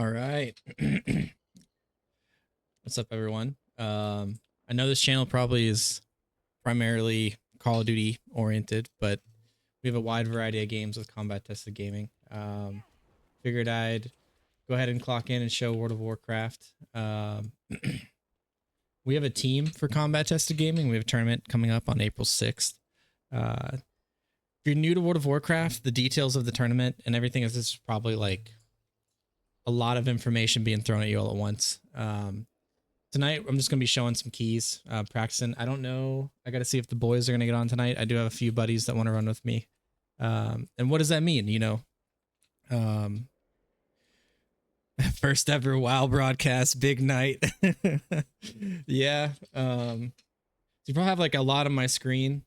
All right. What's up, everyone? I know this channel probably is primarily Call of Duty oriented, but we have a wide variety of games with combat tested gaming. Figured I'd go ahead and clock in and show World of Warcraft. We have a team for combat tested gaming. We have a tournament coming up on April 6th. If you're new to World of Warcraft, the details of the tournament and everything is this is probably like a lot of information being thrown at you all at once. Tonight, I'm just going to be showing some keys, practicing. I don't know. I got to see if the boys are going to get on tonight. I do have a few buddies that want to run with me. And what does that mean? First ever WoW broadcast, big night. Yeah. You probably have like a lot on my screen.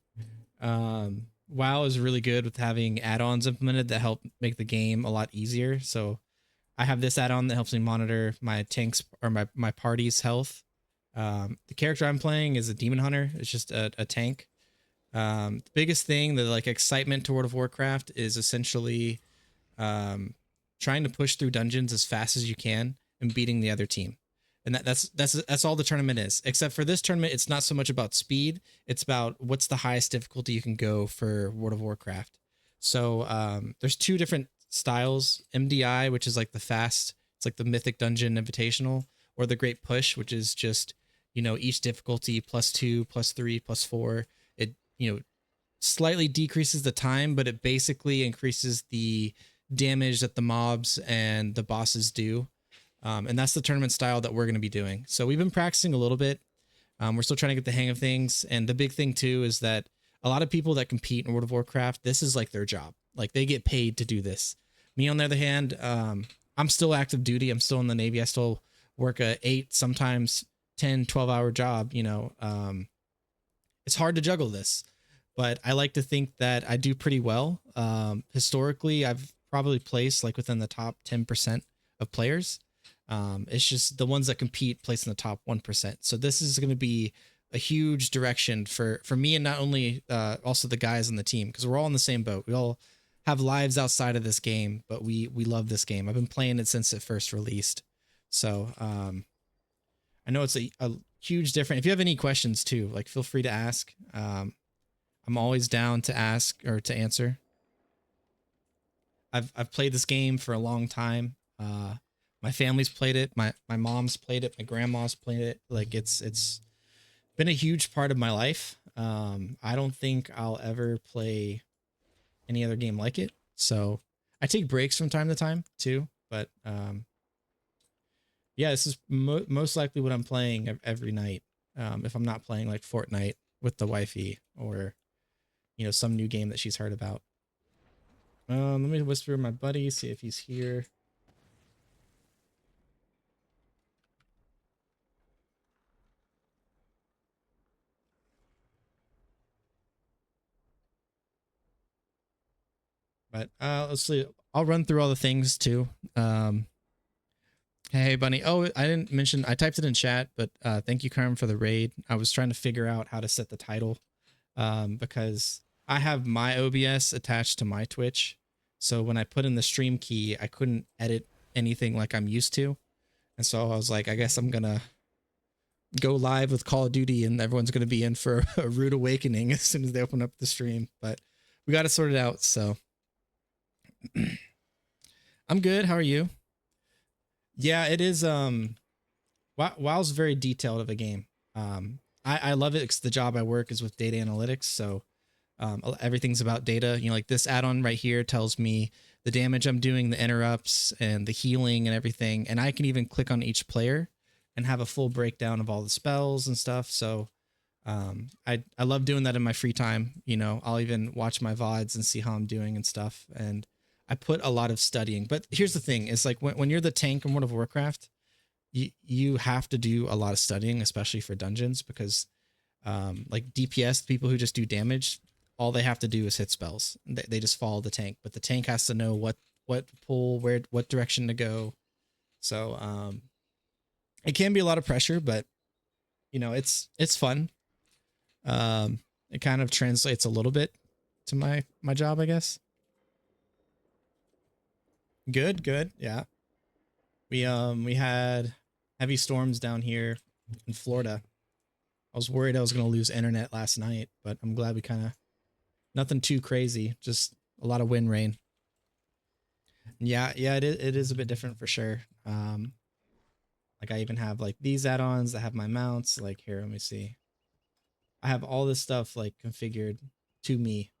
WoW is really good with having add-ons implemented that help make the game a lot easier. So I have this add-on that helps me monitor my tanks or my party's health. The character I'm playing is a demon hunter. It's just a tank. The biggest thing, the like excitement to World of Warcraft is essentially trying to push through dungeons as fast as you can and beating the other team. And that's all the tournament is. Except for this tournament, it's not so much about speed. It's about what's the highest difficulty you can go for World of Warcraft. So there's two different styles: MDI, which is like the fast, it's like the Mythic Dungeon Invitational, or the Great Push, which is just, each difficulty +2, +3, +4. It, slightly decreases the time, but it basically increases the damage that the mobs and the bosses do. And that's the tournament style that we're going to be doing. So we've been practicing a little bit. We're still trying to get the hang of things. And the big thing too is that a lot of people that compete in World of Warcraft, this is like their job. Like they get paid to do this. Me, on the other hand, I'm still active duty. I'm still in the Navy. I still work a 8, sometimes 10, 12-hour job. It's hard to juggle this, but I like to think that I do pretty well. Historically, I've probably placed like within the top 10% of players. It's just the ones that compete place in the top 1%. So this is going to be a huge direction for me, and not only also the guys on the team, because we're all in the same boat. We all have lives outside of this game, but we love this game. I've been playing it since it first released. So I know it's a huge difference. If you have any questions too, like feel free to ask. I'm always down to ask or to answer. I've played this game for a long time. My family's played it. My mom's played it. My grandma's played it. Like it's been a huge part of my life. I don't think I'll ever play any other game like it. So I take breaks from time to time too, but yeah, this is most likely what I'm playing every night. If I'm not playing like Fortnite with the wifey, or some new game that she's heard about. Let me whisper my buddy, see if he's here. But let's see. I'll run through all the things too. Hey, Bunny. Oh, I didn't mention, I typed it in chat, but thank you, Carmen, for the raid. I was trying to figure out how to set the title because I have my OBS attached to my Twitch. So when I put in the stream key, I couldn't edit anything like I'm used to. And so I was like, I guess I'm going to go live with Call of Duty and everyone's going to be in for a rude awakening as soon as they open up the stream. But we got to sort it out. So I'm good. How are you? Yeah, it is. WoW's very detailed of a game. I love it because the job I work is with data analytics. So everything's about data. Like this add-on right here tells me the damage I'm doing, the interrupts and the healing and everything. And I can even click on each player and have a full breakdown of all the spells and stuff. So I love doing that in my free time. I'll even watch my VODs and see how I'm doing and stuff. And I put a lot of studying. But here's the thing: is like when you're the tank in World of Warcraft, you have to do a lot of studying, especially for dungeons, because like DPS, people who just do damage, all they have to do is hit spells. They just follow the tank, but the tank has to know what pull, what direction to go. So it can be a lot of pressure, but it's fun. It kind of translates a little bit to my job, I guess. Good. Yeah. We had heavy storms down here in Florida. I was worried I was gonna lose internet last night, but I'm glad we kind of nothing too crazy, just a lot of wind rain. Yeah, it is a bit different for sure. Like I even have like these add-ons that have my mounts. Like here, let me see. I have all this stuff like configured to me.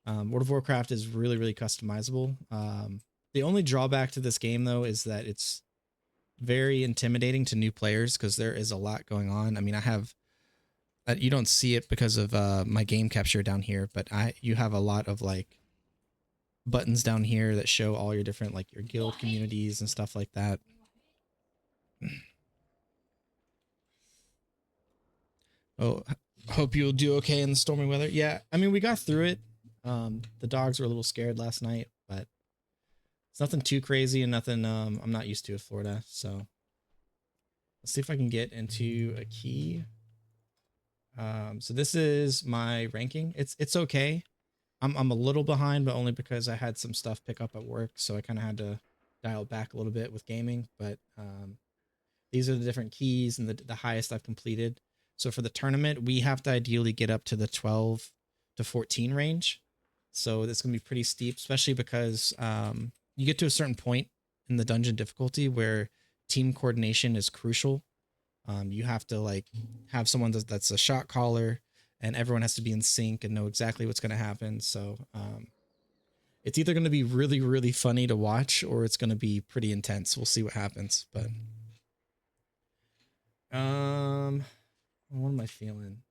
World of Warcraft is really, really customizable. The only drawback to this game though is that it's very intimidating to new players because there is a lot going on. I mean, I have you don't see it because of my game capture down here, but you have a lot of like buttons down here that show all your different like your guild communities and stuff like that. Oh, hope you'll do okay in the stormy weather. Yeah, I mean we got through it. The dogs were a little scared last night, but it's nothing too crazy and nothing I'm not used to in Florida. So let's see if I can get into a key. So this is my ranking. It's okay. I'm a little behind, but only because I had some stuff pick up at work, so I kind of had to dial it back a little bit with gaming. But these are the different keys and the highest I've completed. So for the tournament, we have to ideally get up to the 12 to 14 range. So it's gonna be pretty steep, especially because you get to a certain point in the dungeon difficulty where team coordination is crucial. You have to like have someone that's a shot caller, and everyone has to be in sync and know exactly what's going to happen. So it's either going to be really, really funny to watch or it's going to be pretty intense. We'll see what happens. But what am I feeling?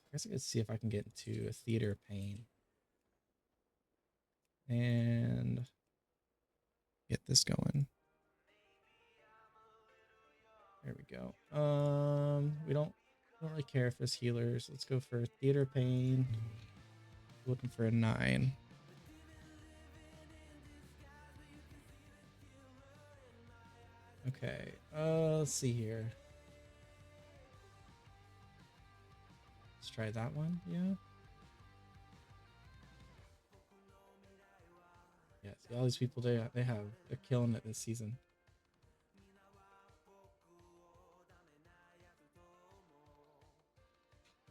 I guess I could see if I can get into a theater of pain and get this going. There we go. We don't really care if it's healers. Let's go for theater pain. Looking for a 9. Okay. Let's see here. Let's try that one. Yeah. Yeah. See all these people. They're killing it this season.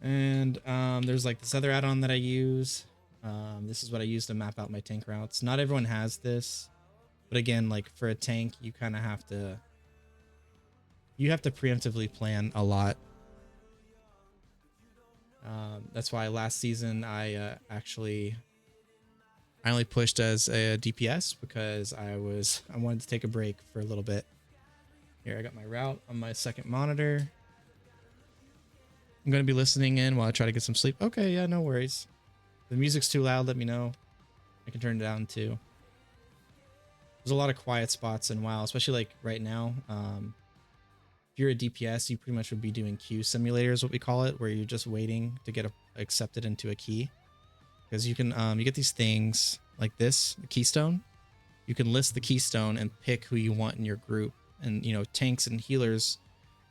And there's like this other add-on that I use. This is what I use to map out my tank routes. Not everyone has this, but again, like for a tank, you kind of have to preemptively plan a lot. That's why last season I only pushed as a DPS because I wanted to take a break for a little bit. Here, I got my route on my second monitor. I'm going to be listening in while I try to get some sleep. Okay, yeah, no worries. If the music's too loud, let me know. I can turn it down too. There's a lot of quiet spots in WoW, especially like right now. If you're a DPS, you pretty much would be doing queue simulators, what we call it, where you're just waiting to get accepted into a key. Because you can you get these things like this, the keystone. You can list the keystone and pick who you want in your group. And you know, tanks and healers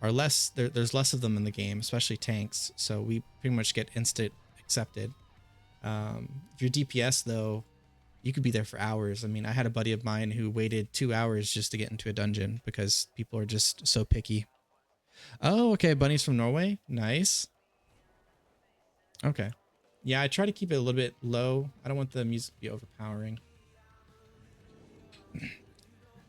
are less there's less of them in the game, especially tanks, so we pretty much get instant accepted. If you're DPS though, you could be there for hours. I mean, I had a buddy of mine who waited 2 hours just to get into a dungeon because people are just so picky. Oh, okay, bunnies from Norway. Nice. Okay. Yeah, I try to keep it a little bit low. I don't want the music to be overpowering.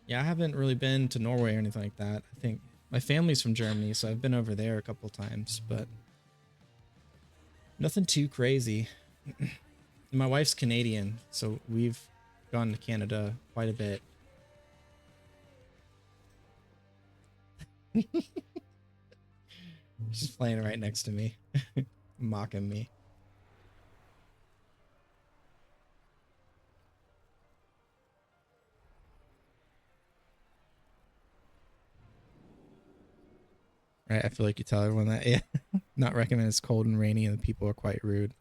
Yeah, I haven't really been to Norway or anything like that. I think my family's from Germany, so I've been over there a couple times, but nothing too crazy. My wife's Canadian, so we've gone to Canada quite a bit. She's playing right next to me, mocking me. Right, I feel like you tell everyone that. Yeah, not recommend. It's cold and rainy, and the people are quite rude.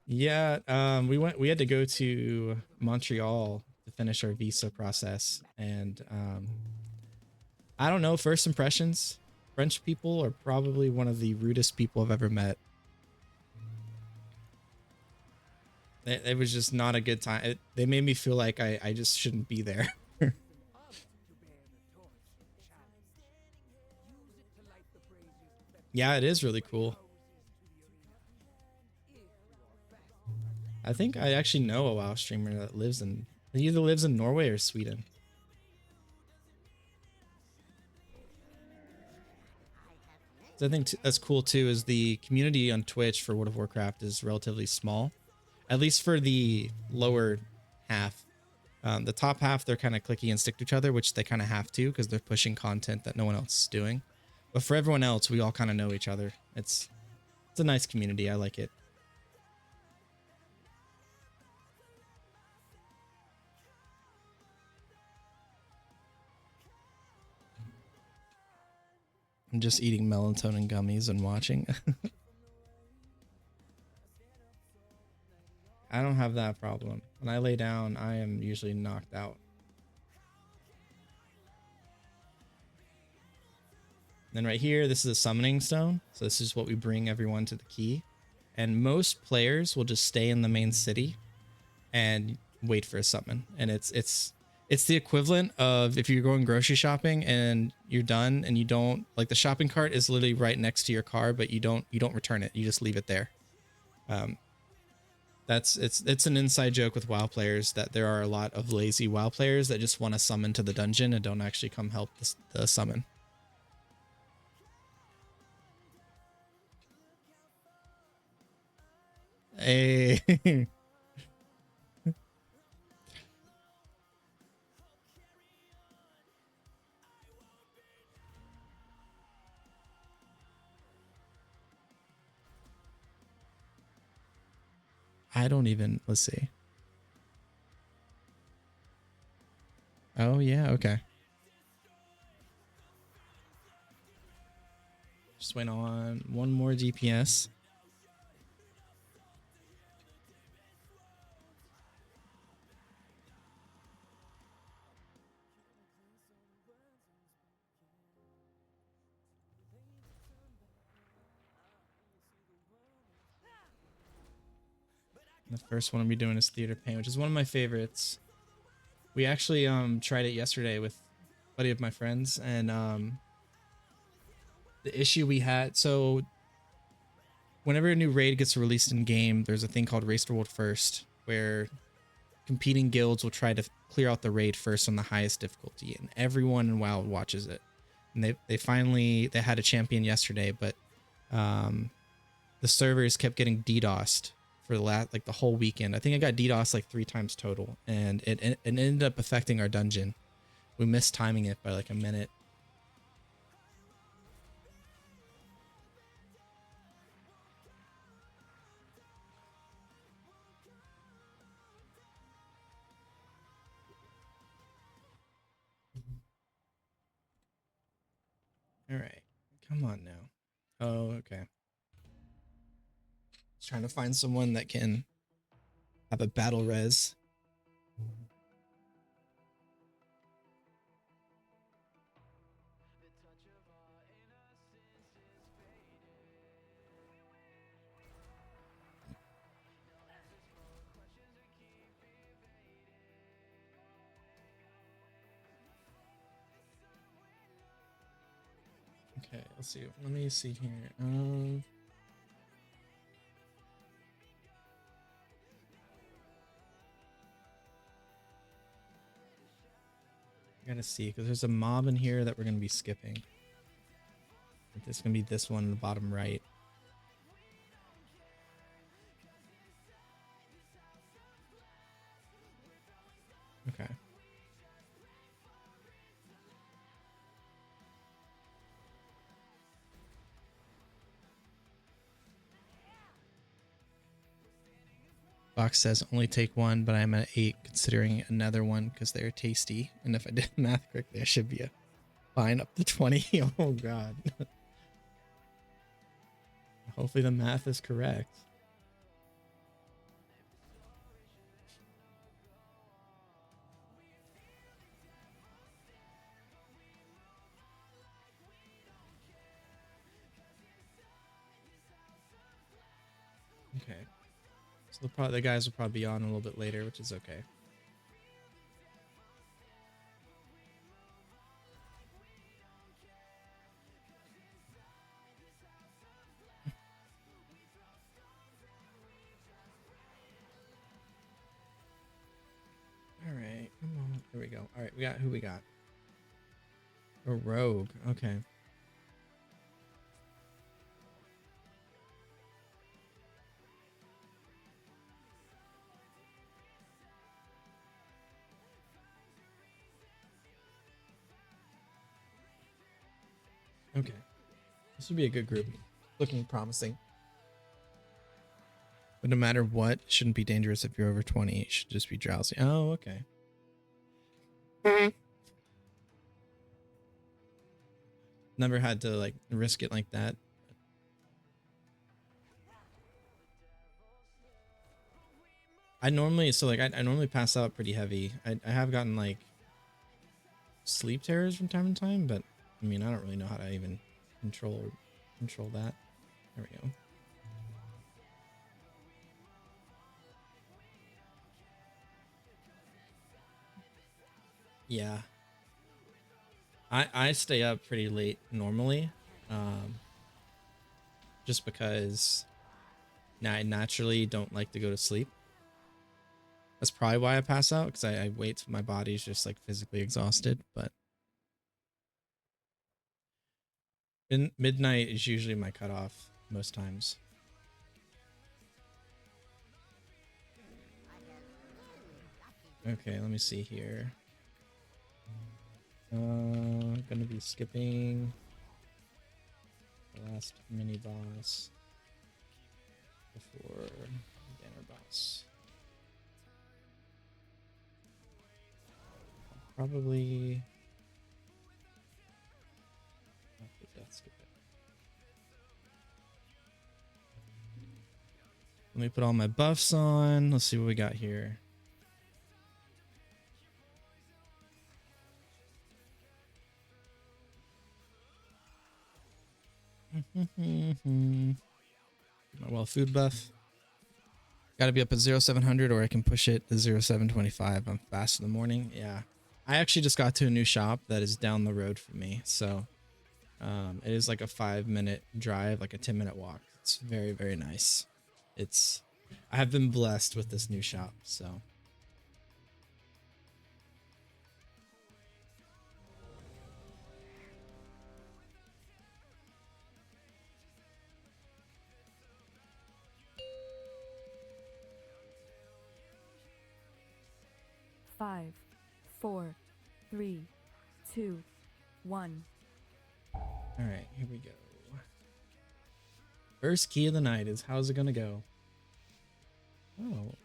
Yeah, we had to go to Montreal to finish our visa process, and I don't know, first impressions, French people are probably one of the rudest people I've ever met. It was just not a good time. They made me feel like I just shouldn't be there. Yeah, it is really cool. I think I actually know a WoW streamer that lives in, he either lives in Norway or Sweden. So I think that's cool too, is the community on Twitch for World of Warcraft is relatively small, at least for the lower half. The top half, they're kind of clicky and stick to each other, which they kind of have to because they're pushing content that no one else is doing. But for everyone else, we all kind of know each other. It's a nice community. I like it. I'm just eating melatonin gummies and watching. I don't have that problem. When I lay down, I am usually knocked out. Then right here, this is a summoning stone. So this is what we bring everyone to the key. And most players will just stay in the main city and wait for a summon. And it's the equivalent of if you're going grocery shopping and you're done and you don't, like, the shopping cart is literally right next to your car, but you don't return it. You just leave it there. It's an inside joke with WoW players that there are a lot of lazy WoW players that just want to summon to the dungeon and don't actually come help the summon. Hey. I don't even, let's see. Oh yeah, okay. Just went on one more DPS. The first one I'll be doing is Theater Pain, which is one of my favorites. We actually tried it yesterday with a buddy of my friends, and the issue we had, so whenever a new raid gets released in game, there's a thing called Race to World First, where competing guilds will try to clear out the raid first on the highest difficulty, and everyone in WoW watches it. And they had a champion yesterday, but the servers kept getting DDoSed for the whole weekend. I think I got DDoSed like 3 times total, and it ended up affecting our dungeon. We missed timing it by like a minute. All right, come on now. Oh, okay. Just trying to find someone that can have a battle res. Okay, let's see. Let me see here. I gotta see, because there's a mob in here that we're gonna be skipping. It's gonna be this one in the bottom right. Okay. Box says only take one, but I'm at 8 considering another one because they're tasty. And if I did math correctly, I should be fine up to 20. Oh god. Hopefully the math is correct. Okay. So the guys will probably be on a little bit later, which is okay. go. All right, we got who we got. A rogue. Okay. Okay. This would be a good group. Looking promising. But no matter what, it shouldn't be dangerous if you're over 20. It should just be drowsy. Oh, okay. Never had to like risk it like that. I normally pass out pretty heavy. I have gotten like sleep terrors from time to time, but I mean I don't really know how to even control that. There we go. Yeah. I stay up pretty late normally. Just because I naturally don't like to go to sleep. That's probably why I pass out, because I wait till my body's just like physically exhausted. But midnight is usually my cutoff most times. Okay, let me see here. Gonna be skipping the last mini boss before banner boss. Probably death skip it. Let me put all my buffs on. Let's see what we got here. My well food buff. Got to be up at 0700 or I can push it to 0725. I'm fast in the morning. Yeah. I actually just got to a new shop that is down the road from me. So it is like a 5-minute drive, like a 10-minute walk. It's very, very nice. I have been blessed with this new shop. So. Five, 4, 3, 2, 1. All right, here we go. First key of the night is how's it gonna go? Oh,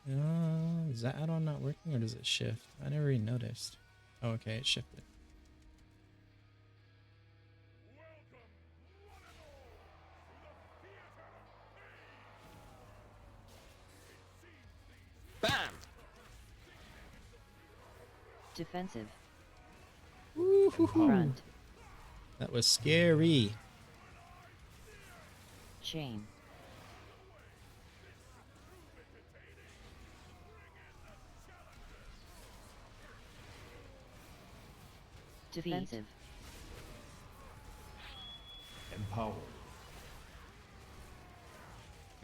is that add-on not working or does it shift? I never even noticed. Oh, okay, it shifted. Bam! Defensive. Front. That was scary. Chain. Defensive. Empower.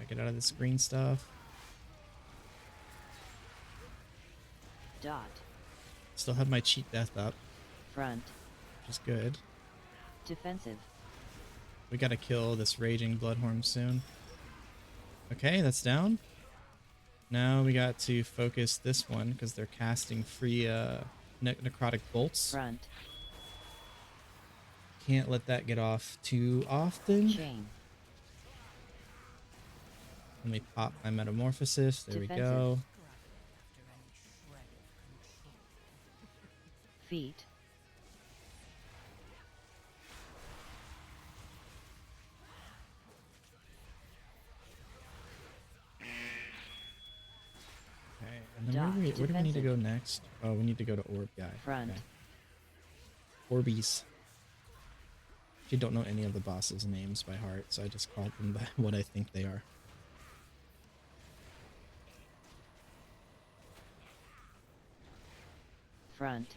I get out of the screen stuff. Dot. Still have my cheat death up. Front. Which is good. Defensive. We gotta kill this raging bloodhorn soon. Okay, that's down. Now we got to focus this one because they're casting free necrotic bolts. Front. Can't let that get off too often. Chain. Let me pop my metamorphosis. There Defensive. we go. Feet. Okay, and then where do we need to go next? Oh, we need to go to Orb Guy. Front. Okay. Orbeez. I don't know any of the bosses' names by heart, so I just called them by what I think they are. Front.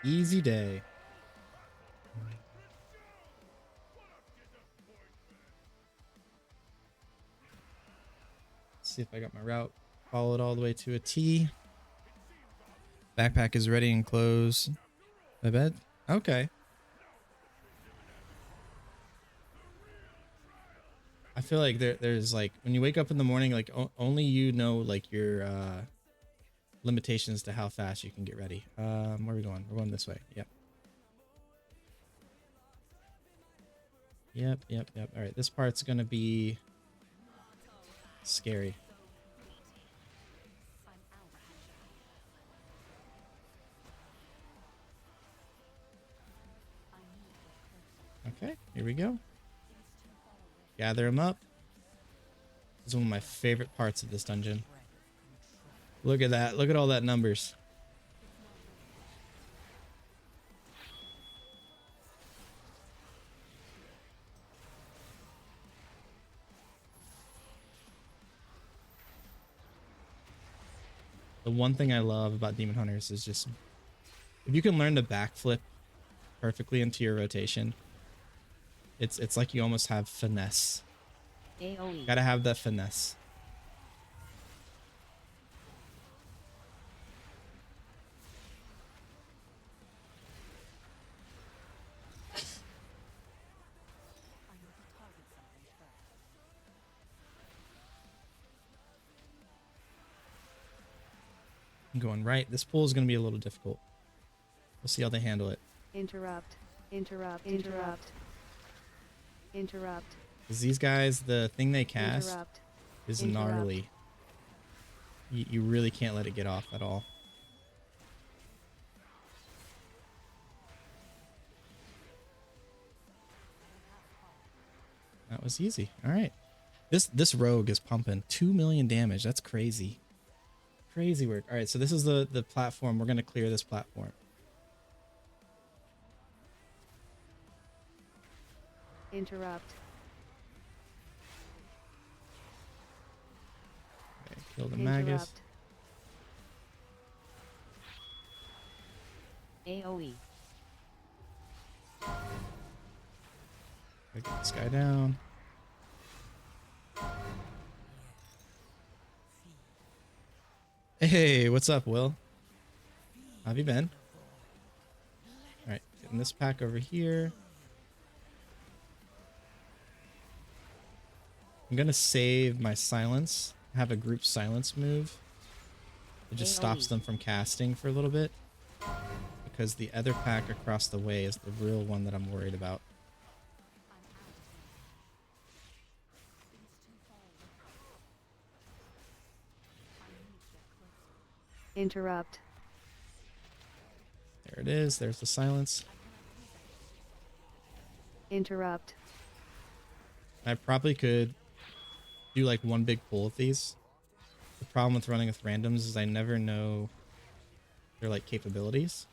Easy day. Let's see if I got my route followed all the way to a T. Backpack is ready and closed. My bed? Okay. I feel like there's like when you wake up in the morning, like only you know like your limitations to how fast you can get ready. Where are we going? We're going this way. Yep. Yep. All right, this part's gonna be scary. Okay, here we go. Gather them up. This is one of my favorite parts of this dungeon. Look at that. Look at all that numbers. The one thing I love about Demon Hunters is just if you can learn to backflip perfectly into your rotation, it's like you almost have finesse. AoE. Gotta have that finesse. I'm going right. This pool is going to be a little difficult. We'll see how they handle it. Interrupt. Interrupt. Because these guys, the thing they cast Interrupt. is Interrupt. gnarly. You really can't let it get off at all. That was easy. All right. This rogue is pumping 2 million damage. That's crazy. Crazy work. All right, so this is the platform. We're going to clear this platform. Interrupt. Okay, kill the Magus. AoE. Get this guy down. Hey, what's up, Will? How have you been? All right, getting this pack over here. I'm gonna save my silence. Have a group silence move. It just stops them from casting for a little bit. Because the other pack across the way is the real one that I'm worried about. Interrupt. There it is. There's the silence. Interrupt. I probably could do like one big pull of these. The problem with running with randoms is I never know their like capabilities.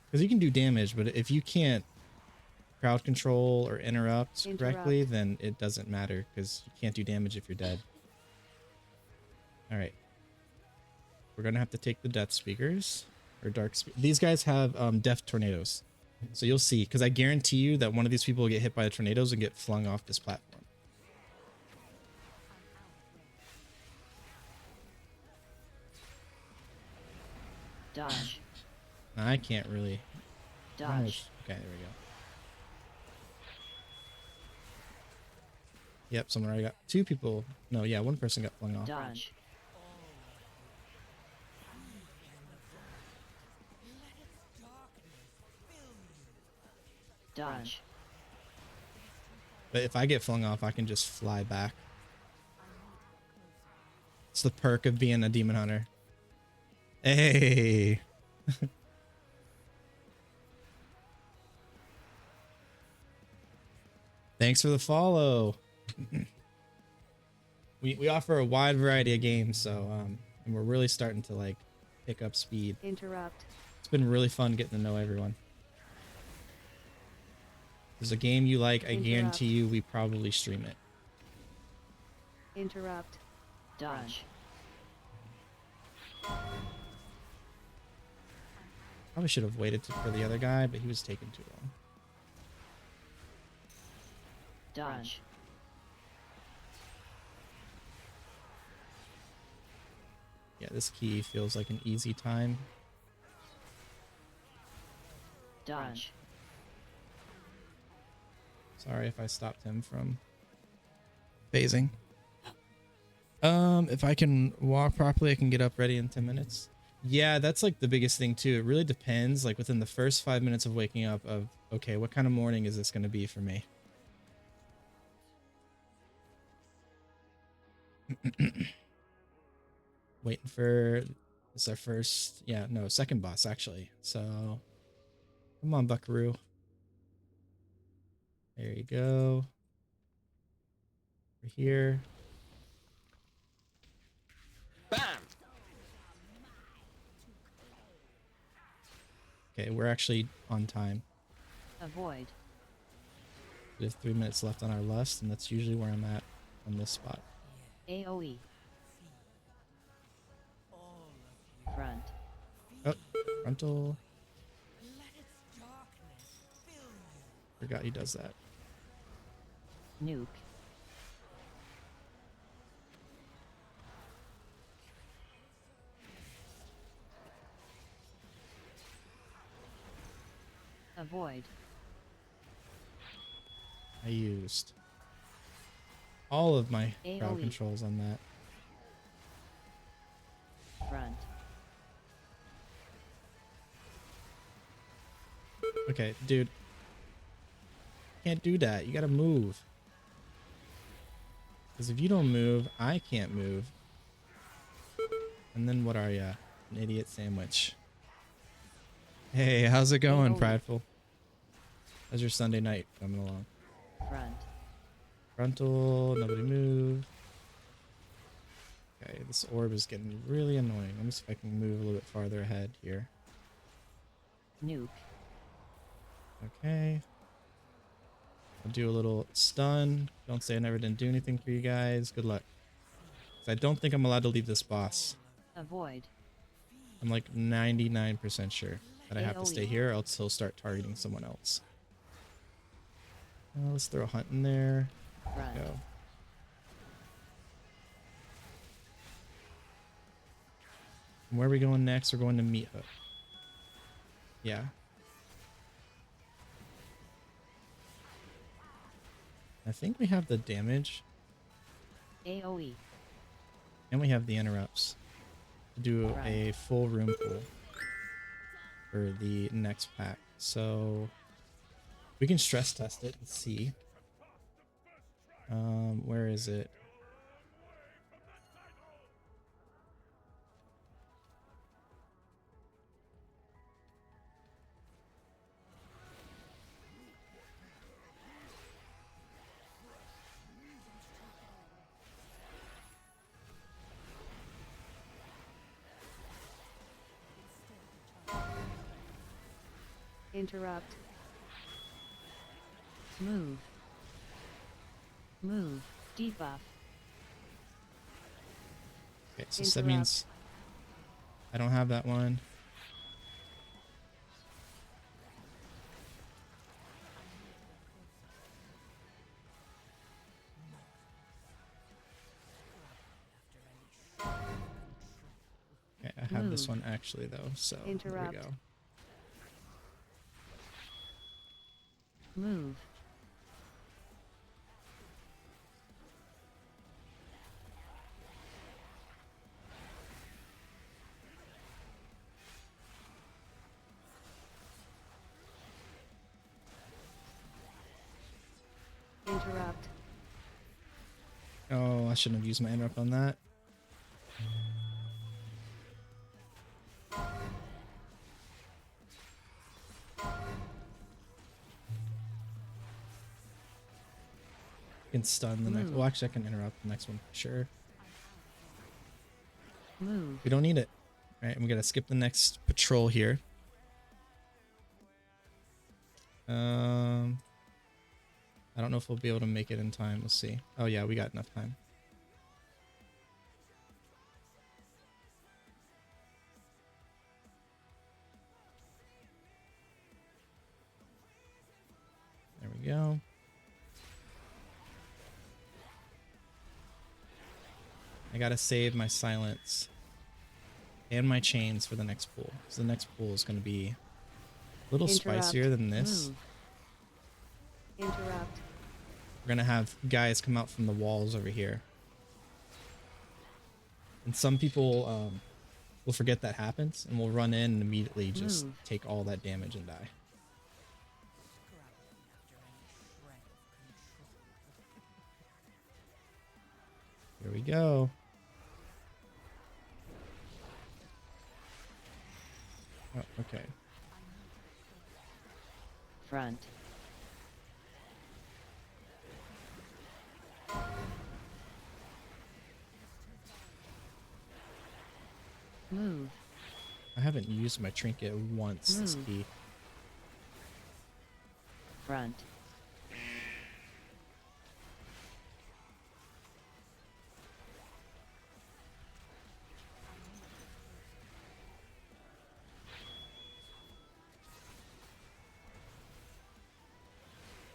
Because you can do damage, but if you can't crowd control or interrupt correctly, then it doesn't matter because you can't do damage if you're dead. All right. We're going to have to take the death speakers or dark speakers. These guys have death tornadoes. So you'll see, because I guarantee you that one of these people will get hit by the tornadoes and get flung off this platform. Dodge. I can't really. Dodge. Okay, there we go. Yep, someone already got two people. No, yeah, one person got flung off. Dodge. Dodge. But if I get flung off, I can just fly back. It's the perk of being a demon hunter. Hey. Thanks for the follow. we offer a wide variety of games, so and we're really starting to like pick up speed. Interrupt. It's been really fun getting to know everyone. If there's a game you like, I guarantee you we probably stream it. Interrupt. Dodge. Probably should have waited for the other guy, but he was taking too long. Dodge. Yeah, this key feels like an easy time. Dodge. Sorry if I stopped him from phasing. If I can walk properly, I can get up ready in 10 minutes. Yeah, that's like the biggest thing too. It really depends, like within the first 5 minutes of waking up, of okay, what kind of morning is this going to be for me? Waiting for this is our first, yeah, no, second boss actually. So come on, Buckaroo. There you go. We're here. Bam! Okay, we're actually on time. Avoid. We have 3 minutes left on our lust, and that's usually where I'm at on this spot. AoE. Front. Oh, frontal. Forgot he does that. Nuke. Avoid. I used all of my crowd AoE. controls on that. Front. Okay, dude. Can't do that. You gotta move. Because if you don't move, I can't move. And then what are ya? An idiot sandwich. Hey, how's it going, AoE. Prideful? How's your Sunday night coming along? Front. Frontal, nobody move. Okay, this orb is getting really annoying. Let me see if I can move a little bit farther ahead here. Nuke. Okay. I'll do a little stun. Don't say I never didn't do anything for you guys. Good luck. 'Cause I don't think I'm allowed to leave this boss. Avoid. I'm like 99% sure that I have to stay AoE. here or else he'll start targeting someone else. Let's throw a hunt in there. Front. Go. And where are we going next? We're going to Meat Hook. Yeah. I think we have the damage AoE. and we have the interrupts to do a full room pull for the next pack. So we can stress test it and see. Where is it? Interrupt. Move. Move. Debuff. Okay, so that means I don't have that one. Okay, I have this one actually though, so there Interrupt. we go. Move. Interrupt. Oh, I shouldn't have used my interrupt on that. I can stun the next. Well, actually, I can interrupt the next one for sure. Move. We don't need it. All right, we gotta skip the next patrol here. I don't know if we'll be able to make it in time. We'll see. Oh yeah, we got enough time. There we go. I gotta save my silence. and my chains for the next pool. So the next pool is going to be a little Interrupt. spicier than this. Move. Interrupt. We're going to have guys come out from the walls over here. And some people will forget that happens and will run in and immediately just Move. take all that damage and die. Here we go. Oh, okay. Front. Move. I haven't used my trinket once this Move. key. Front.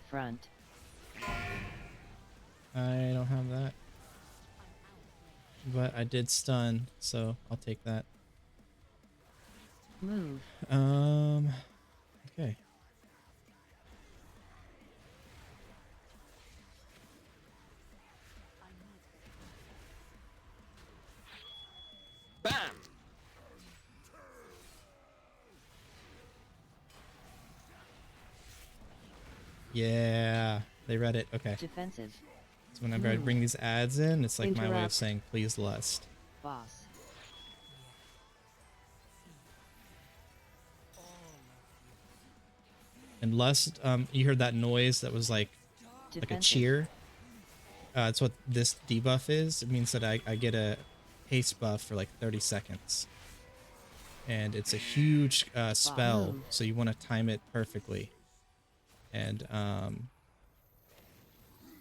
Front. I don't have that. But I did stun, so I'll take that. Move. Okay. Bam! Yeah, they read it. Okay. Defensive. So whenever I bring these ads in, it's like my way of Interrupt. saying please lust. Boss. And lust, you heard that noise that was like a Defensive. cheer. That's what this debuff is. It means that I get a haste buff for like 30 seconds. And it's a huge spell, Wow. so you want to time it perfectly. And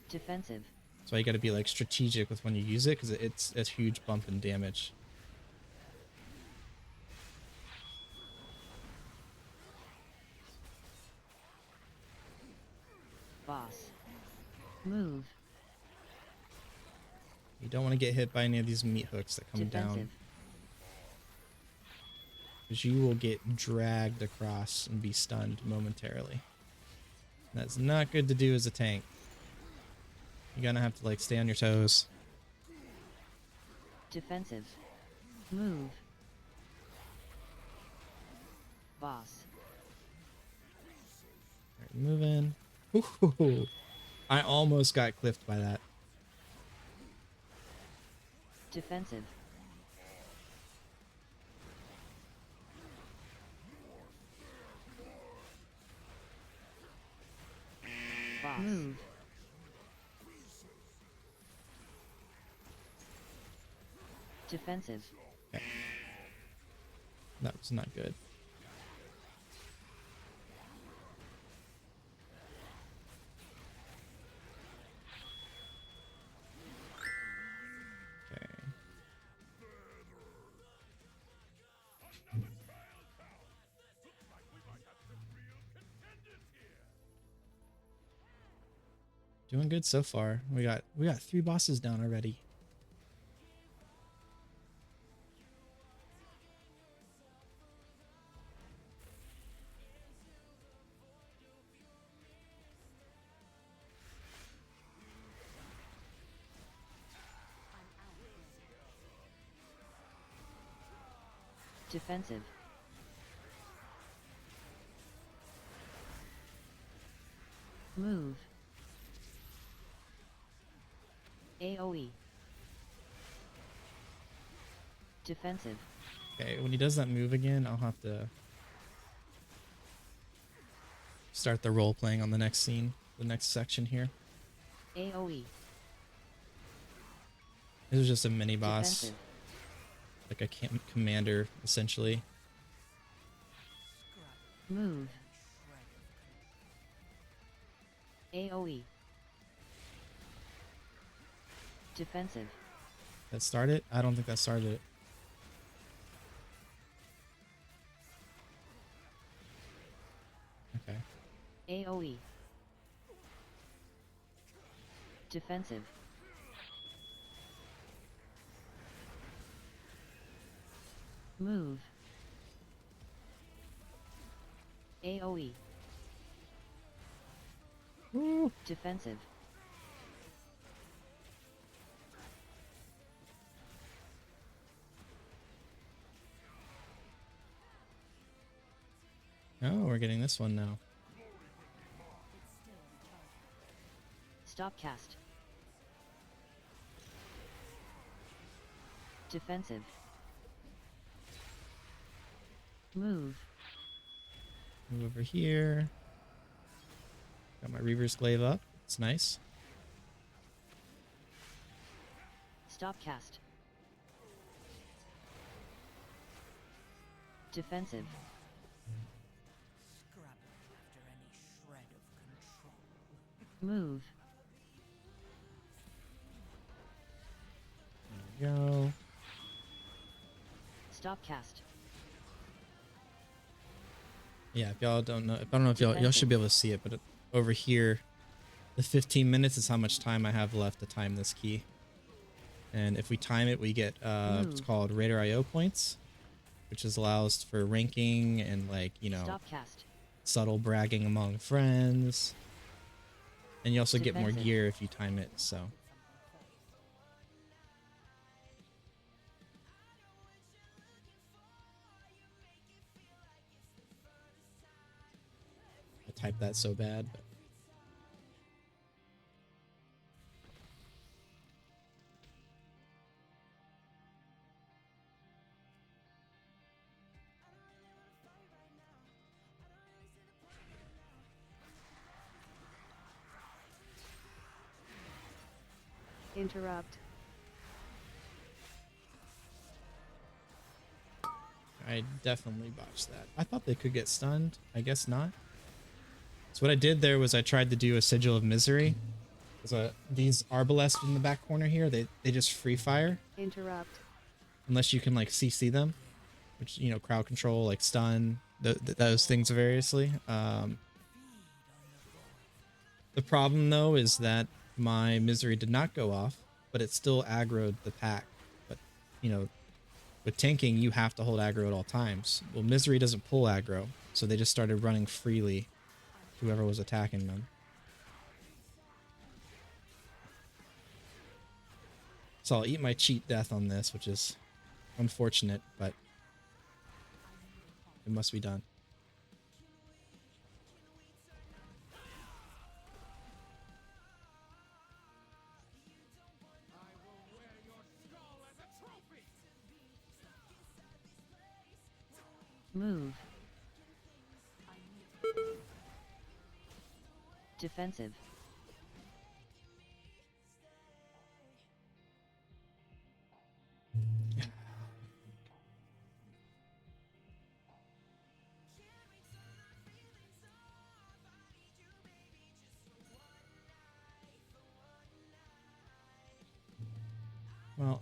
Defensive. so you got to be like strategic with when you use it because it's a huge bump in damage. Boss. Move. You don't want to get hit by any of these meat hooks that come down. Defensive. Because you will get dragged across and be stunned momentarily. That's not good to do as a tank. You're gonna have to like stay on your toes. Defensive. Move. Boss. Alright, moving. Ooh, I almost got clipped by that. Defensive. Boss. Move. Defensive. Okay. That was not good. Okay. Doing good so far. We got 3 bosses down already. Defensive. Move. AoE. Defensive. Okay, when he does that move again, I'll have to start the role playing on the next scene, the next section here. AoE. This is just a mini boss, Defensive. like a commander essentially. Move. AoE. Defensive. That started? I don't think that started it. Okay. AoE. Defensive. Move. AoE. Woo. Defensive. Oh, we're getting this one now. Stop cast. Defensive. Move. Move over here. Got my Reaver's Glaive up. It's nice. Stop cast. Defensive. Move. There we go. Stop cast. Yeah, if y'all don't know, I don't know if y'all should be able to see it, but over here, the 15 minutes is how much time I have left to time this key. And if we time it, we get what's called Raider IO points, which allows for ranking and, like, you know, Stop cast. subtle bragging among friends. And you also get more Defensive. gear if you time it, so. I typed that so bad, but. Interrupt. I definitely botched that. I thought they could get stunned. I guess not. So what I did there was I tried to do a Sigil of Misery. So these Arbalests in the back corner here, they just free fire. Interrupt. Unless you can, like, CC them. Which, you know, crowd control, like stun, those things variously. The problem, though, is that my Misery did not go off, but it still aggroed the pack. But, you know, with tanking, you have to hold aggro at all times. Well, Misery doesn't pull aggro, so they just started running freely, whoever was attacking them. So I'll eat my cheat death on this, which is unfortunate, but it must be done. Move. Defensive. Well,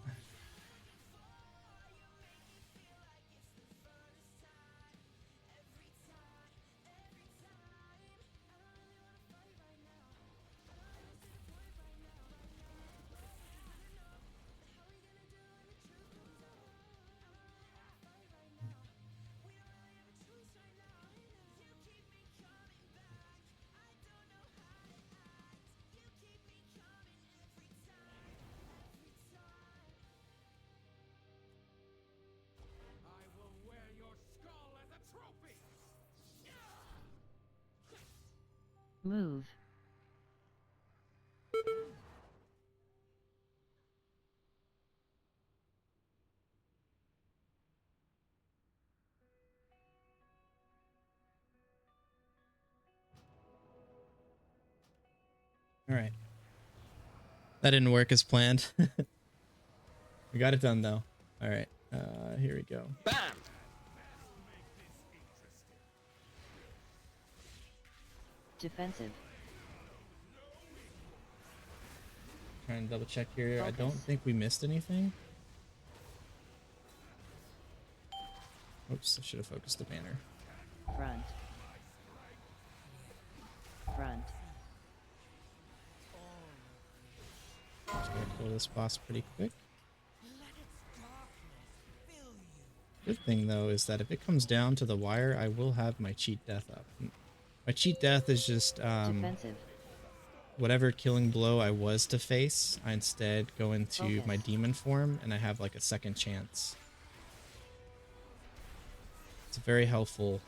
Move. all right. That didn't work as planned. We got it done, though. All right. Here we go. Bam! Defensive. Trying to double check here. I Focus. don't think we missed anything. Oops, I should have focused the banner. Front. Front. Just gonna kill this boss pretty quick. Good thing though is that if it comes down to the wire, I will have my cheat death up. My cheat death is just Defensive. whatever killing blow I was to face, I instead go into Focus. my demon form and I have like a second chance. It's very helpful.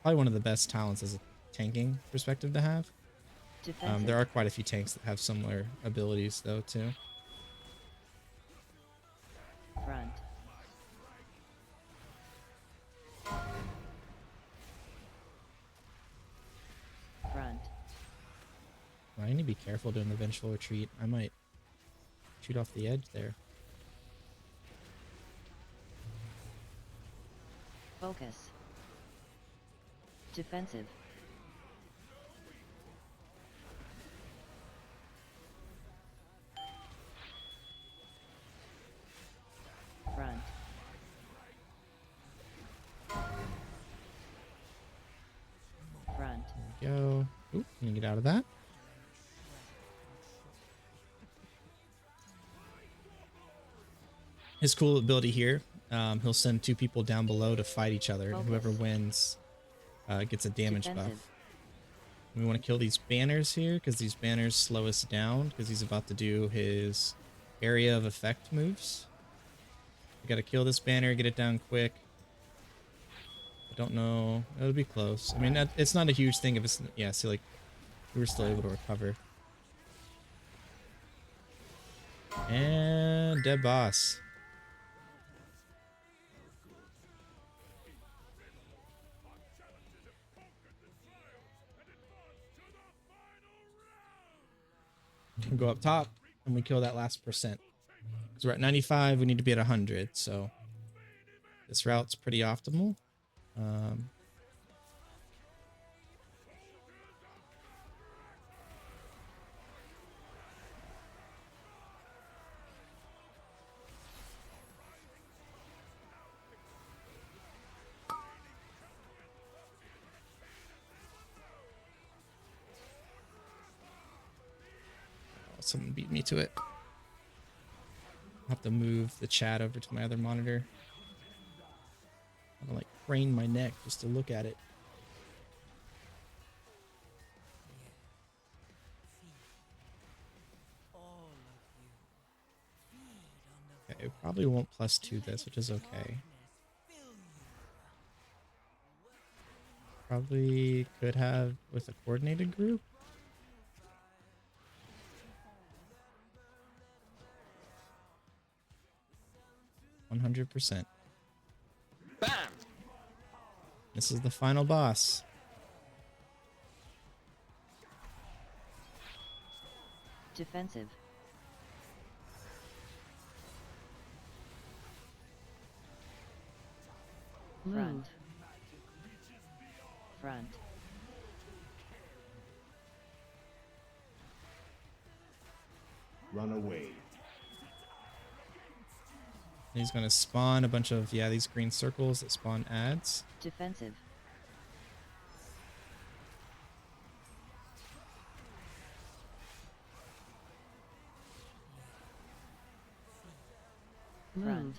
Probably one of the best talents as a tanking perspective to have. Defensive. There are quite a few tanks that have similar abilities though too. Front. Front. I need to be careful doing the vengeful retreat. I might shoot off the edge there. Focus. Defensive. Front. Front. There we go. Oop, let me get out of that. His cool ability here, he'll send two people down below to fight each other, and whoever Focus. wins gets a damage buff. Defensive. We want to kill these banners here because these banners slow us down because he's about to do his area of effect moves. We got to kill this banner, get it down quick. I don't know. It'll be close. I mean, it's not a huge thing if it's... Yeah, see, like, we were still able to recover. And dead boss. We go up top and we kill that last percent. So we're at 95, we need to be at 100, so this route's pretty optimal. Someone beat me to it. I'll have to move the chat over to my other monitor. I'm gonna like crane my neck just to look at it. Okay, probably won't +2 this, which is okay. Probably could have with a coordinated group. %. Bam! This is the final boss. Defensive. Front. Front. Run away. He's gonna spawn a bunch of, yeah, these green circles that spawn ads. Defensive. Front.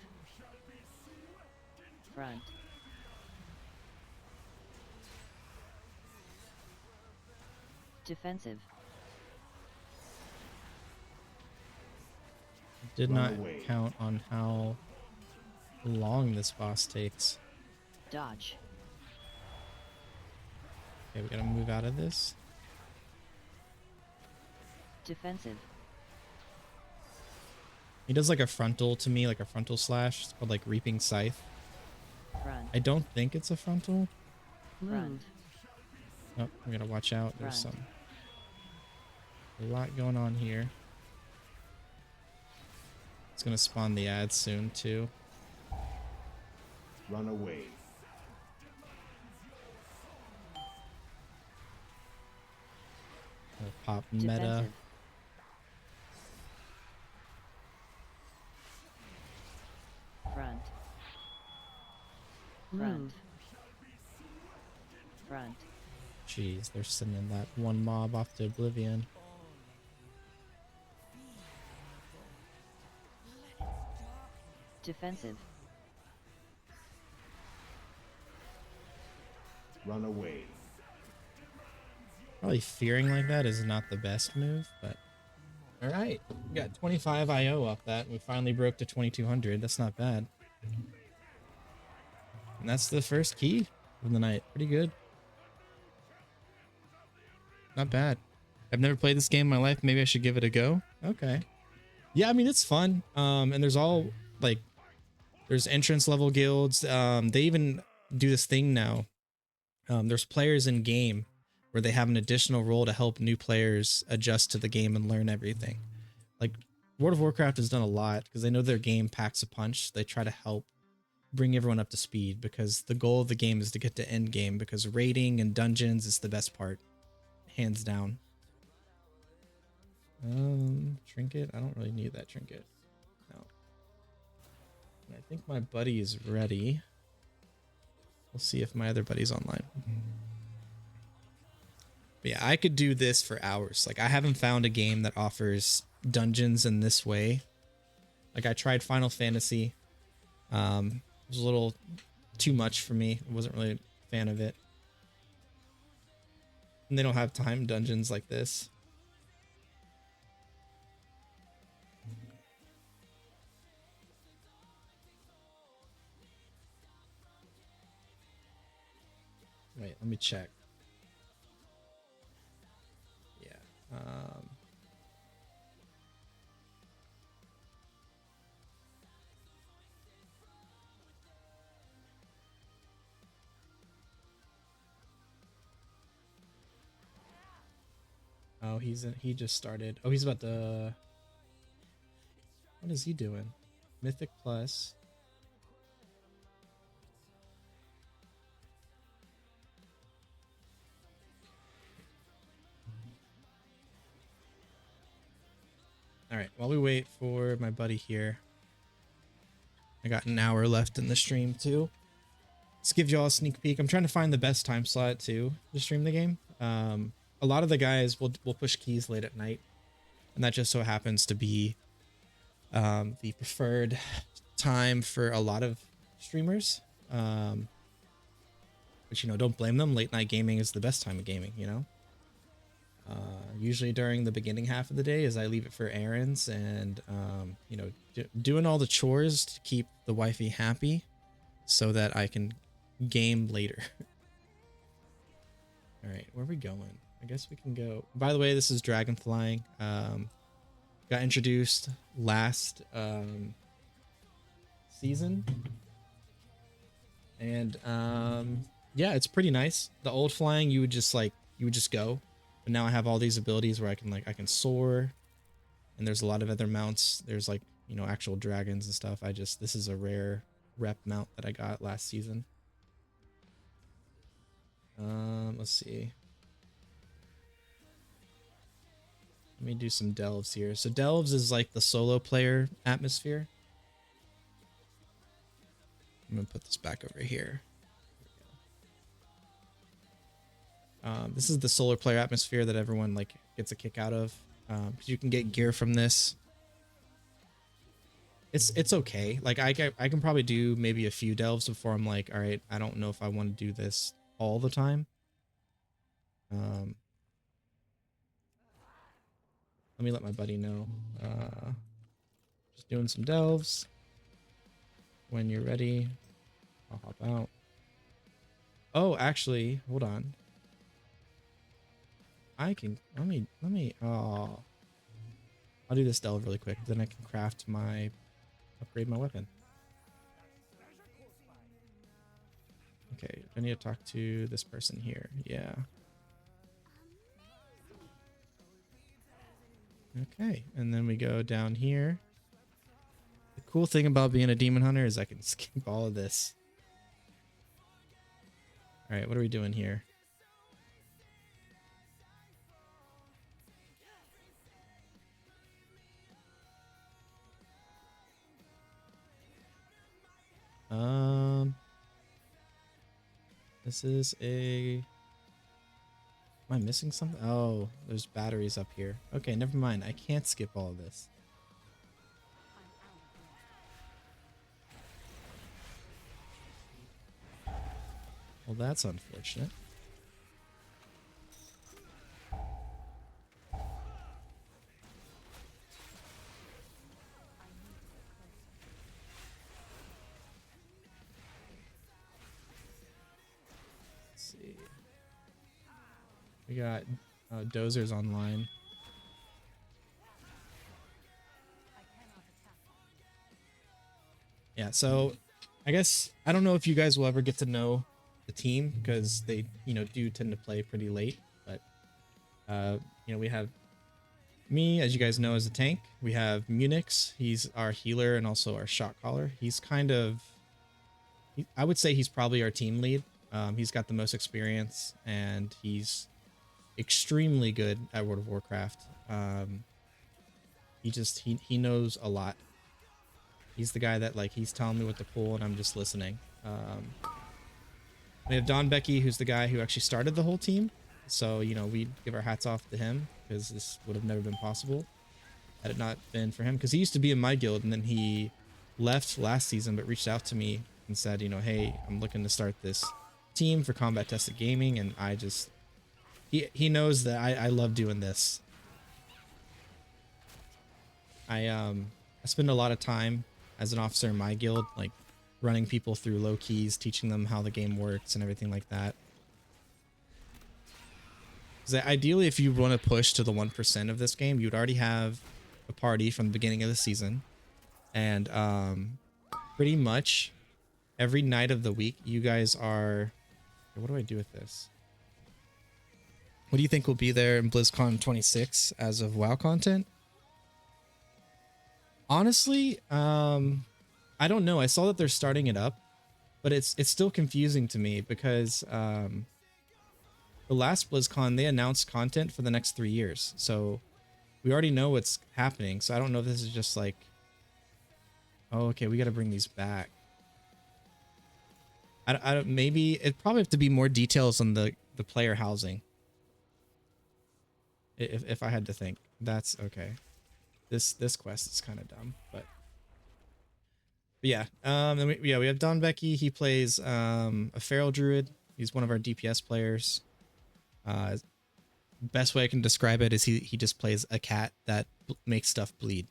Front. Defensive. Did Run not away. count on how long this boss takes. Dodge. Okay, we gotta move out of this. Defensive. He does like a frontal to me, like a frontal slash. It's called like Reaping Scythe. Front. I don't think it's a frontal. Front. Oh, we gotta watch out. There's Front. a lot going on here. It's gonna spawn the ads soon too. Run away. We'll pop meta. Defensive. Front. Front. Front. Jeez, they're sending that one mob off to oblivion. Defensive. Run away. Probably fearing like that is not the best move, but all right. We got 25 IO off that. We finally broke to 2200. That's not bad. And that's the first key of the night. Pretty good. Not bad. I've never played this game in my life. Maybe I should give it a go. Okay. Yeah, I mean, it's fun. And there's all like, there's entrance level guilds. They even do this thing now. There's players in game where they have an additional role to help new players adjust to the game and learn everything. Like World of Warcraft has done a lot because they know their game packs a punch. They try to help bring everyone up to speed because the goal of the game is to get to end game, because raiding and dungeons is the best part, hands down. Trinket. I don't really need that trinket. No. I think my buddy is ready. We'll see if my other buddy's online. But yeah, I could do this for hours. Like, I haven't found a game that offers dungeons in this way. Like, I tried Final Fantasy. It was a little too much for me. I wasn't really a fan of it. And they don't have time dungeons like this. Wait, let me check. Yeah. Oh, he just started. Oh, he's about to. What is he doing? Mythic Plus. All right, while we wait for my buddy here, I got an hour left in the stream too. Let's give y'all a sneak peek. I'm trying to find the best time slot to stream the game. A lot of the guys will push keys late at night, and that just so happens to be the preferred time for a lot of streamers. But you know, don't blame them. Late night gaming is the best time of gaming, you know. Usually during the beginning half of the day, as I leave it for errands and you know, doing all the chores to keep the wifey happy so that I can game later. All right, where are we going? I guess we can go. By the way, this is Dragon Flying. Got introduced last season, and yeah, it's pretty nice. The old flying, you would just go. But now I have all these abilities where I can soar, and there's a lot of other mounts. There's like, you know, actual dragons and stuff. This is a rare rep mount that I got last season. Let's see. Let me do some delves here. So delves is like the solo player atmosphere. I'm gonna put this back over here. This is the solo player atmosphere that everyone like gets a kick out of, because you can get gear from this. It's okay. Like I can probably do maybe a few delves before I'm like, all right, I don't know if I want to do this all the time. Let me let my buddy know. Just doing some delves. When you're ready, I'll hop out. Oh, actually, hold on. Let me, oh. I'll do this delve really quick, then I can upgrade my weapon. Okay, I need to talk to this person here. Yeah. Okay, and then we go down here. The cool thing about being a demon hunter is I can skip all of this. All right, what are we doing here? This is a... Am I missing something? Oh, there's batteries up here. Okay, never mind. I can't skip all of this. Hold Well, that's unfortunate. Let's see. We got Dozer's online. Yeah, so I guess I don't know if you guys will ever get to know the team because they, do tend to play pretty late. But we have me, as you guys know, as a tank. We have Munix. He's our healer and also our shot caller. He's kind of, I would say he's probably our team lead. He's got the most experience and he's extremely good at World of Warcraft. He knows a lot. He's the guy that he's telling me what to pull and I'm just listening. We have Don Becky, who's the guy who actually started the whole team. So, we give our hats off to him because this would have never been possible had it not been for him. Because he used to be in my guild and then he left last season but reached out to me and said, hey, I'm looking to start this team for combat tested gaming. And I just, he knows that I love doing this. I spend a lot of time as an officer in my guild, running people through low keys, teaching them how the game works and everything like that. Because ideally, if you want to push to the 1% of this game, you'd already have a party from the beginning of the season. And pretty much every night of the week, you guys are... What do I do with this? What do you think will be there in BlizzCon 26 as of WoW content? Honestly, I don't know. I saw that they're starting it up, but it's still confusing to me because the last BlizzCon, they announced content for the next 3 years. So we already know what's happening. So I don't know if this is just oh, okay, we got to bring these back. I don't, maybe it probably have to be more details on the player housing. If I had to think. That's okay. This quest is kind of dumb, but yeah. Then we have Don Becky. He plays a feral druid. He's one of our DPS players. Best way I can describe it is he just plays a cat that makes stuff bleed.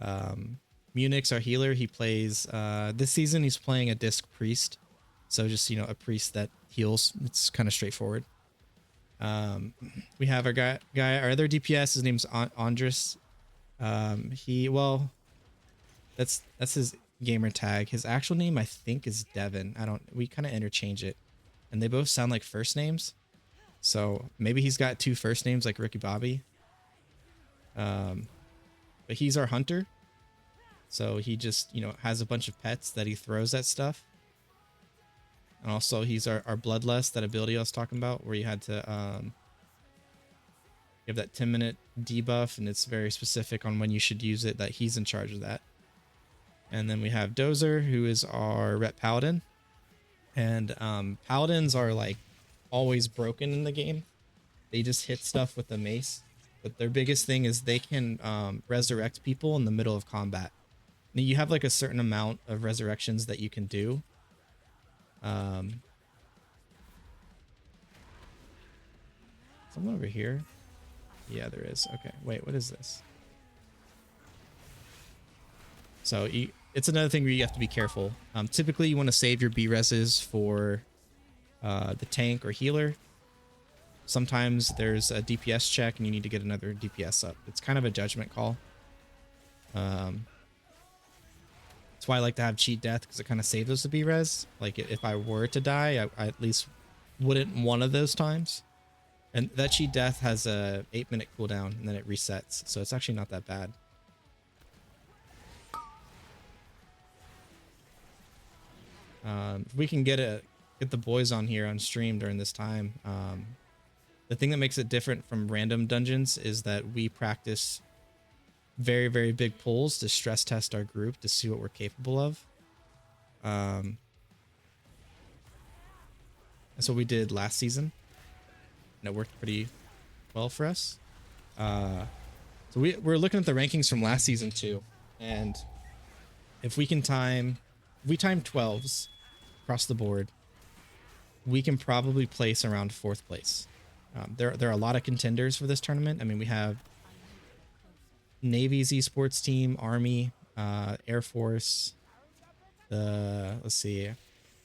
Munix, our healer, he plays this season he's playing a disc priest, so just a priest that heals. It's kind of straightforward. We have our guy, our other DPS. His name's Andres. That's his gamer tag. His actual name I think is Devin. We kind of interchange it, and they both sound like first names. So maybe he's got two first names like Ricky Bobby. But he's our hunter. So he just, has a bunch of pets that he throws at stuff. And also he's our bloodlust, that ability I was talking about where you had to, you have that 10-minute debuff and it's very specific on when you should use it, that he's in charge of that. And then we have Dozer, who is our Ret Paladin. And Paladins are always broken in the game. They just hit stuff with a mace. But their biggest thing is they can resurrect people in the middle of combat. Now you have a certain amount of resurrections that you can do. Someone over here? Yeah, there is. Okay, wait, what is this? So it's another thing where you have to be careful. Typically, you want to save your B-reses for the tank or healer. Sometimes there's a DPS check and you need to get another DPS up. It's kind of a judgment call. That's why I like to have cheat death, because it kind of saves us the B-res. If I were to die, I at least wouldn't one of those times. And that cheat death has a 8-minute cooldown and then it resets. So it's actually not that bad. If we can get the boys on here on stream during this time. The thing that makes it different from random dungeons is that we practice very, very big pulls to stress test our group to see what we're capable of. That's what we did last season. And it worked pretty well for us. So we're looking at the rankings from last season too. And if we can we time 12s across the board. we can probably place around 4th place. There are a lot of contenders for this tournament. I mean, we have Navy's esports team, Army, Air Force. Let's see,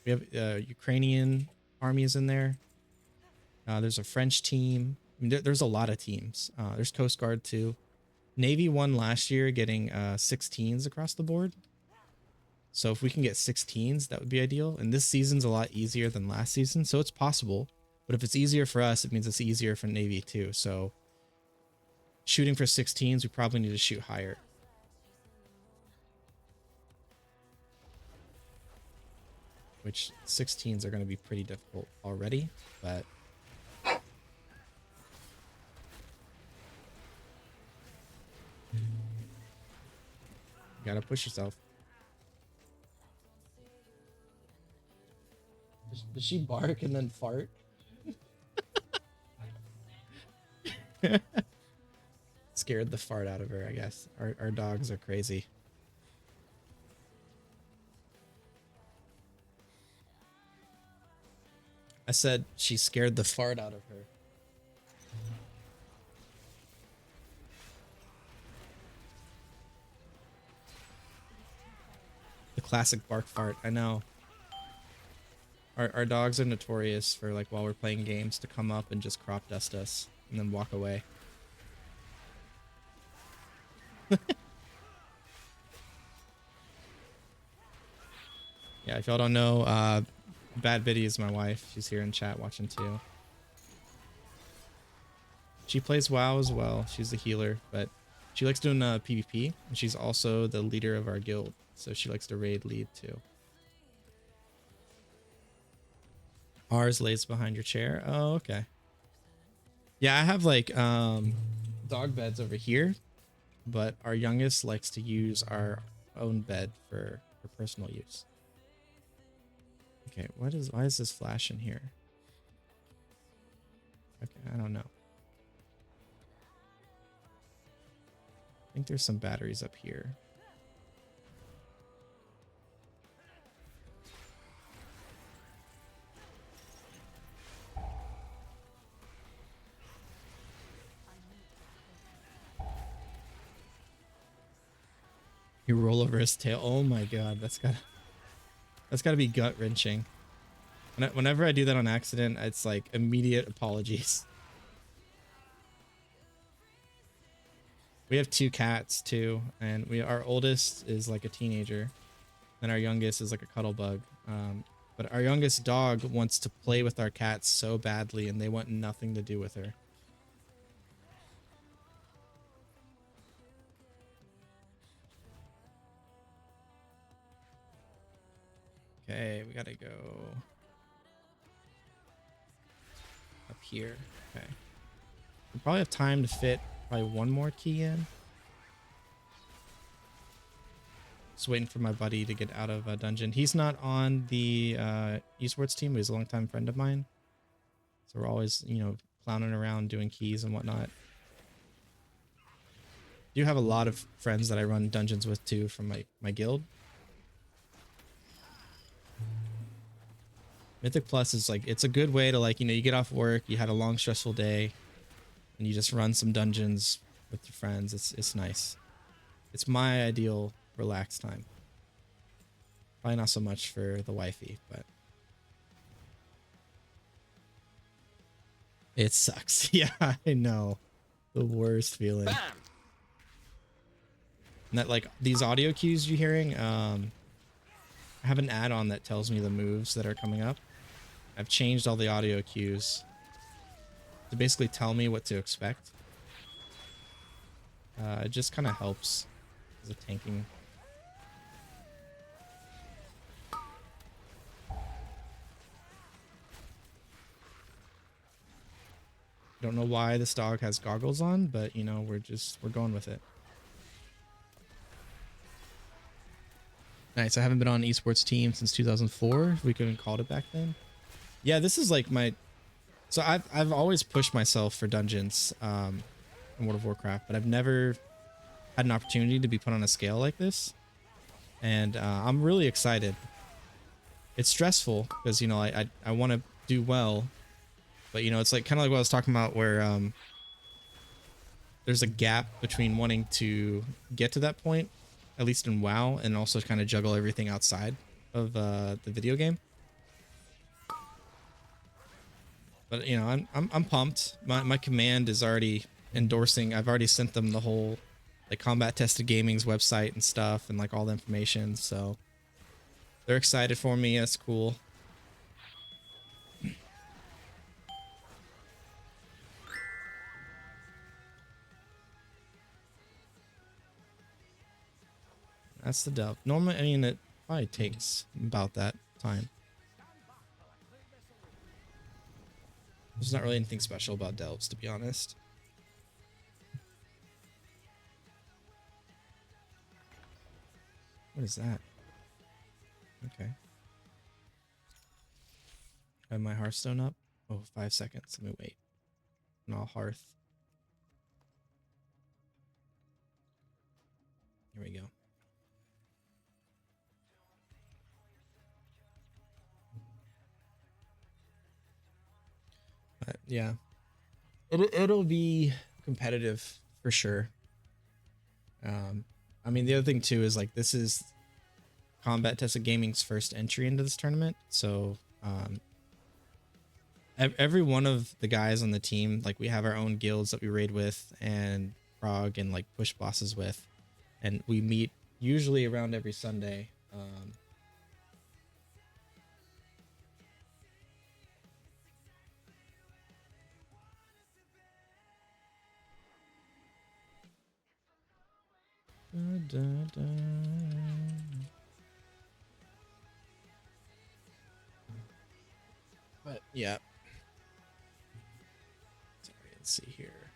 we have Ukrainian armies in there. There's a French team. I mean, there's a lot of teams. There's Coast Guard too. Navy won last year, getting 16s across the board. So if we can get 16s, that would be ideal. And this season's a lot easier than last season, so it's possible. But if it's easier for us, it means it's easier for Navy too. So shooting for 16s, we probably need to shoot higher. Which 16s are going to be pretty difficult already, but you gotta push yourself. Does she bark and then fart? Scared the fart out of her, I guess. Our dogs are crazy. I said she scared the fart out of her. The classic bark fart, I know. Our dogs are notorious for, like, while we're playing games, to come up and just crop dust us and then walk away. Yeah, if y'all don't know, Bad Biddy is my wife. She's here in chat watching too. She plays WoW as well. She's a healer, but she likes doing PvP, and she's also the leader of our guild, so she likes to raid lead too. Ours lays behind your chair. Oh, okay. Yeah, I have like dog beds over here, but our youngest likes to use our own bed for personal use. Okay, why is this flashing here? Okay, I don't know. I think there's some batteries up here. You roll over his tail. Oh my god, that's gotta be gut wrenching. Whenever I do that on accident, it's like immediate apologies. We have 2 cats too, and our oldest is like a teenager, and our youngest is like a cuddle bug. But our youngest dog wants to play with our cats so badly, and they want nothing to do with her. Okay, we gotta go up here. Okay. We probably have time to fit probably one more key in. Just waiting for my buddy to get out of a dungeon. He's not on the esports team, but he's a longtime friend of mine. So we're always, you know, clowning around doing keys and whatnot. I do have a lot of friends that I run dungeons with too from my guild. Mythic Plus is like, it's a good way to, like, you know, you get off work, you had a long stressful day, and you just run some dungeons with your friends. It's nice. It's my ideal relaxed time. Probably not so much for the wifey, but it sucks. Yeah, I know. The worst feeling. Bam! And that, like, these audio cues you're hearing, I have an add-on that tells me the moves that are coming up. I've changed all the audio cues to basically tell me what to expect. It just kind of helps as a tanking. Don't know why this dog has goggles on, but, you know, we're going with it. Nice. I haven't been on an esports team since 2004. We couldn't call it back then. Yeah, this is like my. So I've always pushed myself for dungeons in World of Warcraft, but I've never had an opportunity to be put on a scale like this, and I'm really excited. It's stressful because, you know, I want to do well. But you know, it's like kind of like what I was talking about, where there's a gap between wanting to get to that point, at least in WoW, and also kind of juggle everything outside of the video game. But you know, I'm pumped. My command is already endorsing. I've already sent them the whole like Combat Tested Gaming's website and stuff, and like all the information. So they're excited for me. That's cool. That's the delve. Normally, I mean, it probably takes about that time. There's not really anything special about delves, to be honest. What is that? Okay. I have my Hearthstone up. Oh, 5 seconds. Let me wait. And I'll hearth. Here we go. But yeah, it'll be competitive for sure. I mean, the other thing too is like this is Combat Tested Gaming's first entry into this tournament, so every one of the guys on the team, like we have our own guilds that we raid with and prog and like push bosses with, and we meet usually around every Sunday. Da, da, da. But yeah. Sorry, let's see here.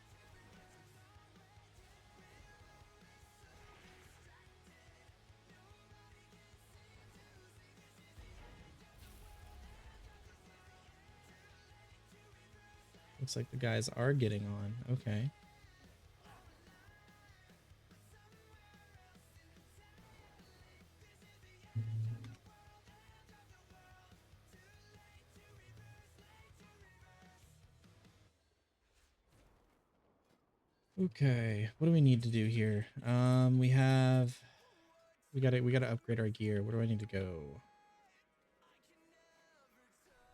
Looks like the guys are getting on. Okay. Okay, what do we need to do here? We gotta upgrade our gear. Where do I need to go?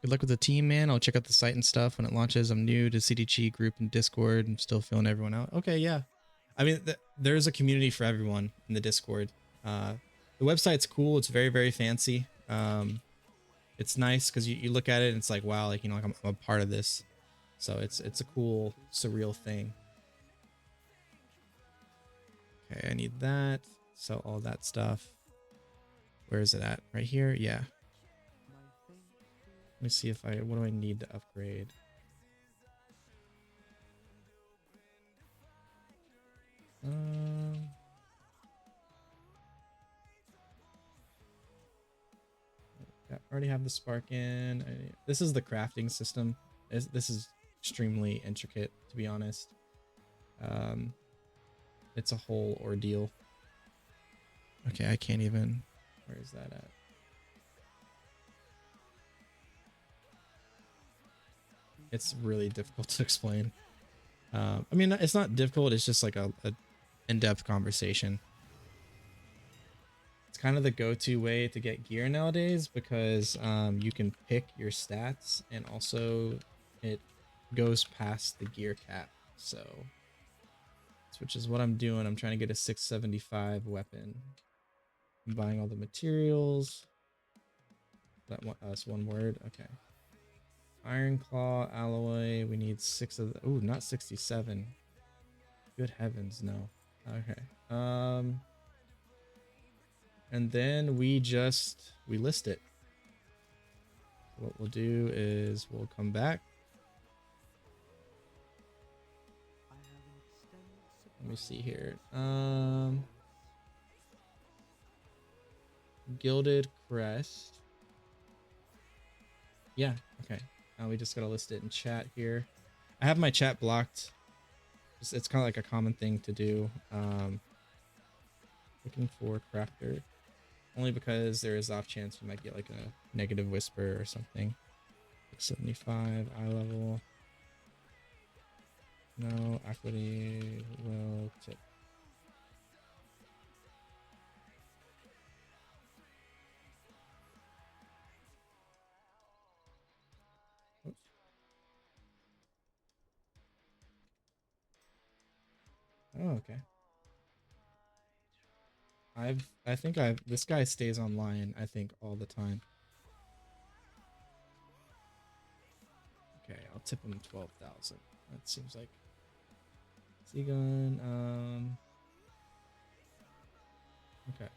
Good luck with the team, man. I'll check out the site and stuff when it launches. I'm new to CDG group and Discord. I'm still filling everyone out. Okay, yeah. I mean, there's a community for everyone in the Discord. The website's cool. It's very, very fancy. It's nice because you look at it and it's like, wow, like, you know, like I'm a part of this. So it's a cool, surreal thing. Okay, I need that. Sell all that stuff. Where is it at? Right here? Yeah. Let me see if what do I need to upgrade? I already have the spark in. This is the crafting system. This is extremely intricate, to be honest. It's a whole ordeal. Okay, I can't even. Where is that at? It's really difficult to explain. I mean, it's not difficult. It's just like a in-depth conversation. It's kind of the go-to way to get gear nowadays because you can pick your stats and also it goes past the gear cap. So, which is what I'm doing. I'm trying to get a 675 weapon. I'm buying all the materials. That's one word. Okay. Iron Claw, alloy. We need 6 of the. Oh, not 67. Good heavens, no. Okay. And then we list it. What we'll do is we'll come back. Let me see here. Gilded Crest. Yeah, okay. Now we just gotta list it in chat here. I have my chat blocked. It's kind of like a common thing to do. Looking for crafter. Only because there is off chance you might get like a negative whisper or something. 75 eye level. No equity will tip. Oops. Oh, okay. I think this guy stays online, I think, all the time. Okay, I'll tip him 12,000. That seems like Seagun. Okay.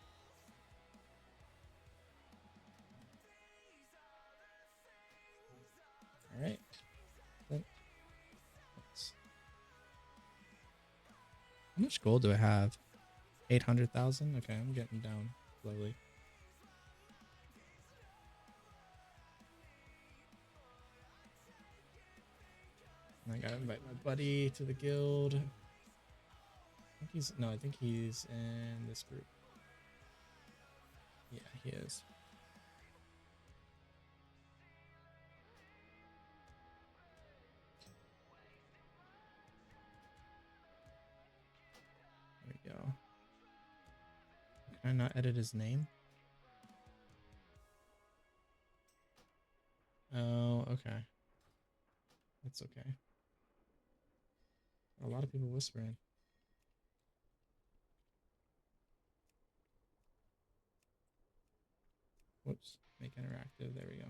All right. How much gold do I have? 800,000. Okay, I'm getting down slowly. I gotta invite my buddy to the guild. I think he's in this group. Yeah, he is. There we go. Can I not edit his name? Oh, okay. That's okay. A lot of people whispering. Whoops. Make interactive. There we go.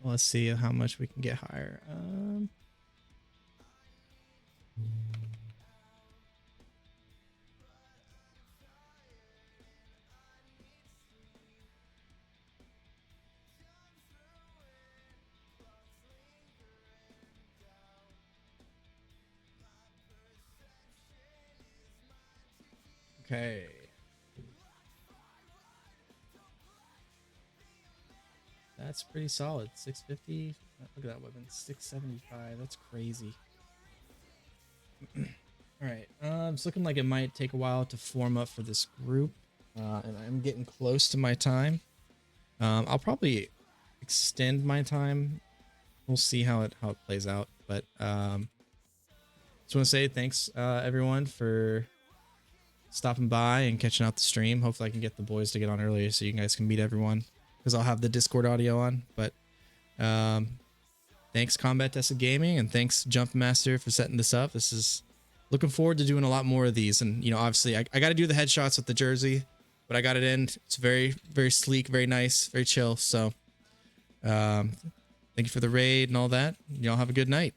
Let's see how much we can get higher. Okay. That's pretty solid. 650. Look at that weapon. 675. That's crazy. All right. It's looking like it might take a while to form up for this group. And I'm getting close to my time. I'll probably extend my time. We'll see how it plays out. But just want to say thanks everyone for stopping by and catching out the stream. Hopefully I can get the boys to get on earlier so you guys can meet everyone, because I'll have the Discord audio on. But thanks Combat Tested Gaming, and thanks Jumpmaster for setting this up. This is looking forward to doing a lot more of these. And obviously I got to do the headshots with the jersey, but I got it in. It's very, very sleek, very nice, very chill. So thank you for the raid and all that. Y'all have a good night.